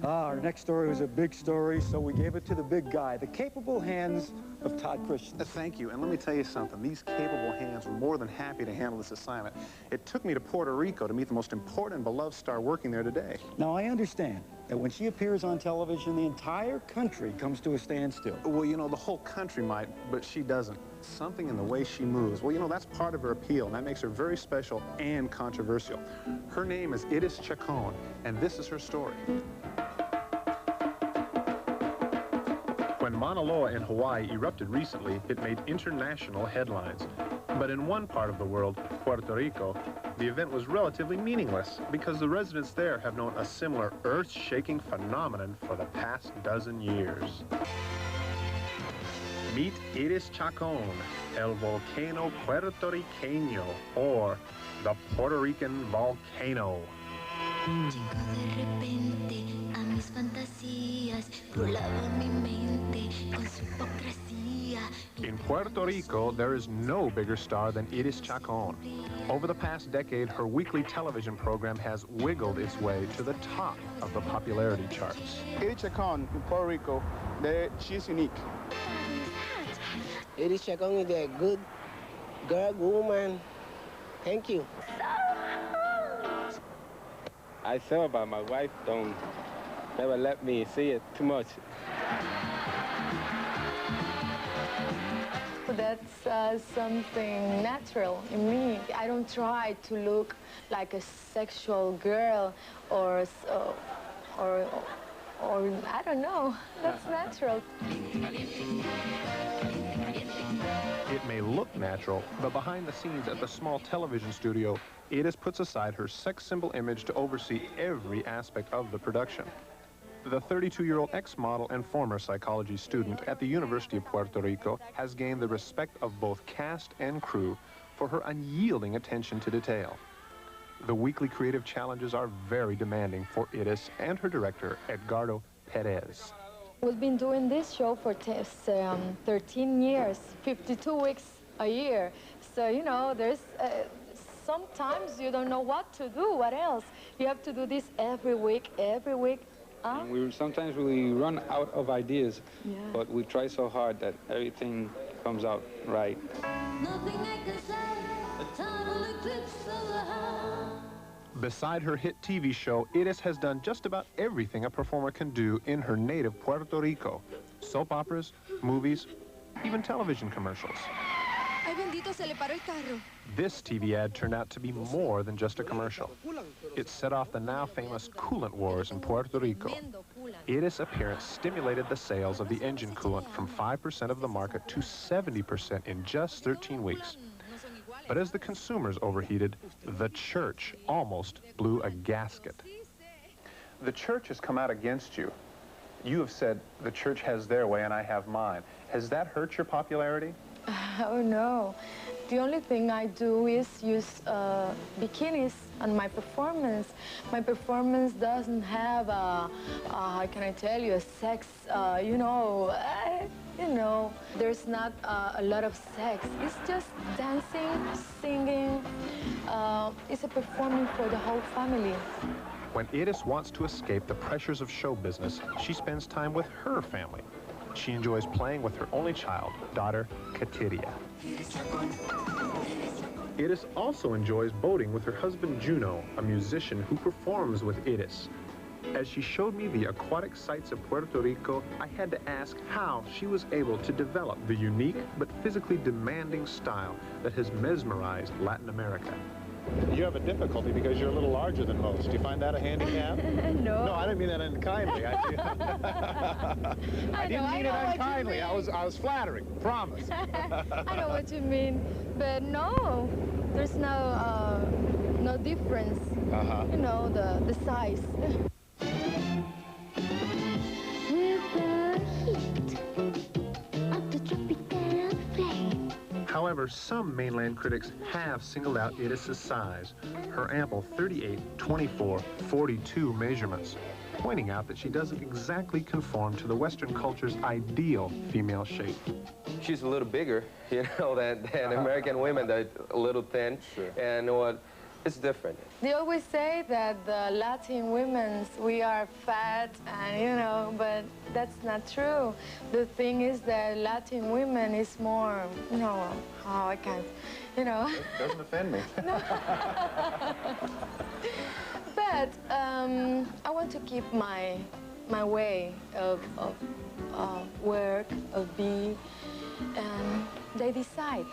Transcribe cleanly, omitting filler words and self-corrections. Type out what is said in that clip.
Our next story was a big story, so we gave it to the big guy, the capable hands of Todd Christensen. Thank you, and let me tell you something. These capable hands were more than happy to handle this assignment. It took me to Puerto Rico to meet the most important and beloved star working there today. Now, I understand that when she appears on television, the entire country comes to a standstill. Well, you know, the whole country might, but she doesn't. Something in the way she moves. Well, you know, that's part of her appeal, and that makes her very special and controversial. Her name is Chacón, and this is her story. When Mauna Loa in Hawaii erupted recently, it made international headlines. But in one part of the world, Puerto Rico, the event was relatively meaningless because the residents there have known a similar earth-shaking phenomenon for the past dozen years. Meet Chacón, el volcano puertorriqueño, or the Puerto Rican volcano. In Puerto Rico, there is no bigger star than Chacón. Over the past decade, her weekly television program has wiggled its way to the top of the popularity charts. Chacón in Puerto Rico, she's unique. Chacón is a good girl, woman. Thank you. I saw, but my wife never let me see it too much. That's something natural in me. I don't try to look like a sexual girl or I don't know. That's natural. It may look natural, but behind the scenes at the small television studio, Edith puts aside her sex symbol image to oversee every aspect of the production. The 32-year-old ex-model and former psychology student at the University of Puerto Rico has gained the respect of both cast and crew for her unyielding attention to detail. The weekly creative challenges are very demanding for Edith and her director, Edgardo Perez. We've been doing this show for 13 years, 52 weeks a year. So, you know, there's sometimes you don't know what to do, what else. You have to do this every week. Sometimes we run out of ideas, but we try so hard that everything comes out right. Nothing I can say, a total eclipse of the heart. Beside her hit TV show, Edith has done just about everything a performer can do in her native Puerto Rico. Soap operas, movies, even television commercials. Ay, bendito, se le paró el carro. This TV ad turned out to be more than just a commercial. It set off the now famous coolant wars in Puerto Rico. Edith's appearance stimulated the sales of the engine coolant from 5% of the market to 70% in just 13 weeks. But as the consumers overheated, the church almost blew a gasket. The church has come out against you. You have said the church has their way and I have mine. Has that hurt your popularity? Oh, no. The only thing I do is use bikinis on my performance. My performance doesn't have how can I tell you, a sex, you know, there's not a lot of sex. It's just dancing, singing. It's a performance for the whole family. When Edith wants to escape the pressures of show business, she spends time with her family. She enjoys playing with her only child, daughter, Katiria. Edith also enjoys boating with her husband, Juno, a musician who performs with Edith. As she showed me the aquatic sights of Puerto Rico, I had to ask how she was able to develop the unique but physically demanding style that has mesmerized Latin America. You have a difficulty because you're a little larger than most. Do you find that a handicap? No. No, I didn't mean that unkindly. I didn't mean it unkindly. I was flattering. Promise. I know what you mean, but no, there's no difference. You know, the size. However, some mainland critics have singled out Edith's size, her ample 38, 24, 42 measurements, pointing out that she doesn't exactly conform to the Western culture's ideal female shape. She's a little bigger, you know, than American women. They're a little thin. Sure. And It's different. They always say that the Latin women, we are fat and, you know, but that's not true. The thing is that Latin women is more, you know, how I can't, you know. It doesn't offend me. But I want to keep my way of work, of be, and they decide.